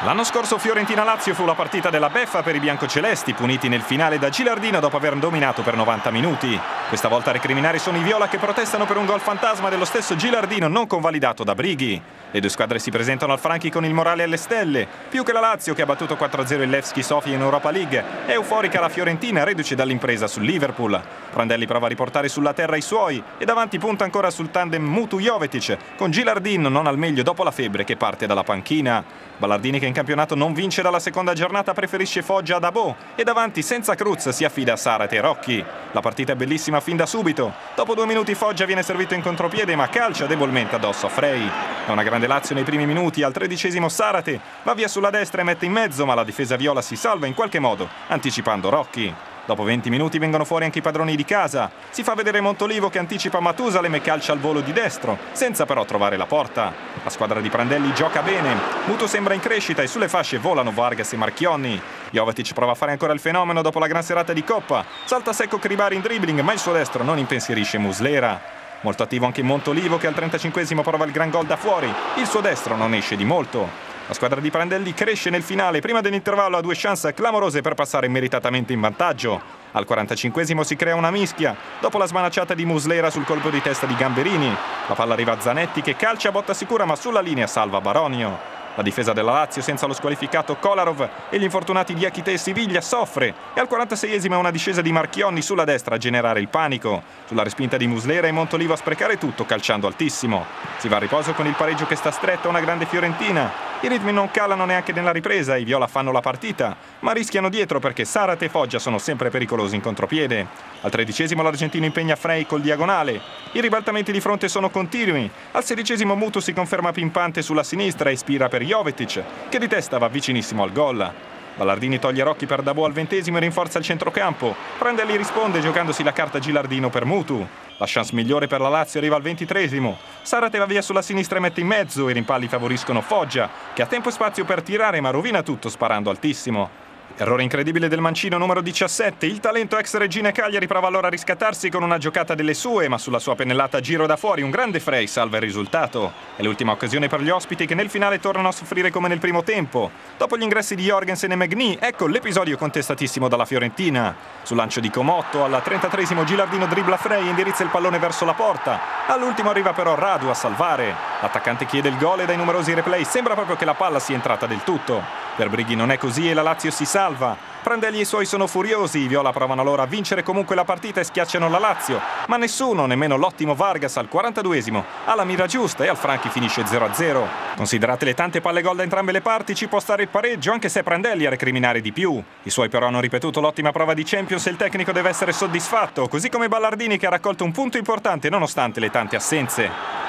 L'anno scorso Fiorentina-Lazio fu la partita della beffa per i biancocelesti, puniti nel finale da Gilardino dopo aver dominato per 90 minuti. Questa volta a recriminare sono i viola che protestano per un gol fantasma dello stesso Gilardino non convalidato da Brighi. Le due squadre si presentano al Franchi con il morale alle stelle. Più che la Lazio, che ha battuto 4-0 il Levski Sofia in Europa League, è euforica la Fiorentina, reduce dall'impresa sul Liverpool. Prandelli prova a riportare sulla terra i suoi e davanti punta ancora sul tandem Mutu-Jovetic, con Gilardino non al meglio dopo la febbre che parte dalla panchina. Ballardini, che in campionato non vince dalla seconda giornata, preferisce Foggia ad Abo e davanti senza Cruz si affida a Sarate e Rocchi. La partita è bellissima fin da subito. Dopo 2 minuti Foggia viene servito in contropiede ma calcia debolmente addosso a Frey. È una grande Lazio nei primi minuti. Al 13° Sarate va via sulla destra e mette in mezzo, ma la difesa viola si salva in qualche modo anticipando Rocchi. Dopo 20 minuti vengono fuori anche i padroni di casa. Si fa vedere Montolivo che anticipa Matusalem e calcia al volo di destro, senza però trovare la porta. La squadra di Prandelli gioca bene. Mutu sembra in crescita e sulle fasce volano Vargas e Marchionni. Jovetic prova a fare ancora il fenomeno dopo la gran serata di Coppa. Salta secco Cribari in dribbling, ma il suo destro non impensierisce Muslera. Molto attivo anche Montolivo, che al 35° prova il gran gol da fuori. Il suo destro non esce di molto. La squadra di Prandelli cresce nel finale, prima dell'intervallo ha 2 chance clamorose per passare meritatamente in vantaggio. Al 45° si crea una mischia, dopo la smanacciata di Muslera sul colpo di testa di Gamberini. La palla arriva a Zanetti che calcia a botta sicura ma sulla linea salva Baronio. La difesa della Lazio senza lo squalificato Kolarov e gli infortunati Diakite e Siviglia soffre e al 46° una discesa di Marchionni sulla destra a generare il panico. Sulla respinta di Muslera e Montolivo a sprecare tutto calciando altissimo. Si va a riposo con il pareggio che sta stretto a una grande Fiorentina. I ritmi non calano neanche nella ripresa, i viola fanno la partita, ma rischiano dietro perché Sarate e Foggia sono sempre pericolosi in contropiede. Al 13° l'argentino impegna Frey col diagonale. I ribaltamenti di fronte sono continui. Al 16° Mutu si conferma pimpante sulla sinistra e ispira per Jovetic, che di testa va vicinissimo al gol. Ballardini toglie Rocchi per Dabò al 20° e rinforza il centrocampo. Prandelli risponde giocandosi la carta Gilardino per Mutu. La chance migliore per la Lazio arriva al 23°. Sarate va via sulla sinistra e mette in mezzo. I rimpalli favoriscono Foggia, che ha tempo e spazio per tirare ma rovina tutto sparando altissimo. Errore incredibile del mancino numero 17. Il talento ex Regina Cagliari prova allora a riscattarsi con una giocata delle sue, ma sulla sua pennellata a giro da fuori un grande Frey salva il risultato. È l'ultima occasione per gli ospiti, che nel finale tornano a soffrire come nel primo tempo. Dopo gli ingressi di Jorgensen e Magny, ecco l'episodio contestatissimo dalla Fiorentina. Sul lancio di Comotto, al 33° Gilardino dribbla Frey e indirizza il pallone verso la porta. All'ultimo arriva però Radu a salvare. L'attaccante chiede il gol e dai numerosi replay sembra proprio che la palla sia entrata del tutto. Per Brighi non è così e la Lazio si salva. Prandelli e i suoi sono furiosi, i viola provano allora a vincere comunque la partita e schiacciano la Lazio, ma nessuno, nemmeno l'ottimo Vargas al 42°, ha la mira giusta e al Franchi finisce 0-0. Considerate le tante palle gol da entrambe le parti, ci può stare il pareggio anche se è Prandelli a recriminare di più. I suoi però hanno ripetuto l'ottima prova di Champions e il tecnico deve essere soddisfatto, così come Ballardini che ha raccolto un punto importante nonostante le tante assenze.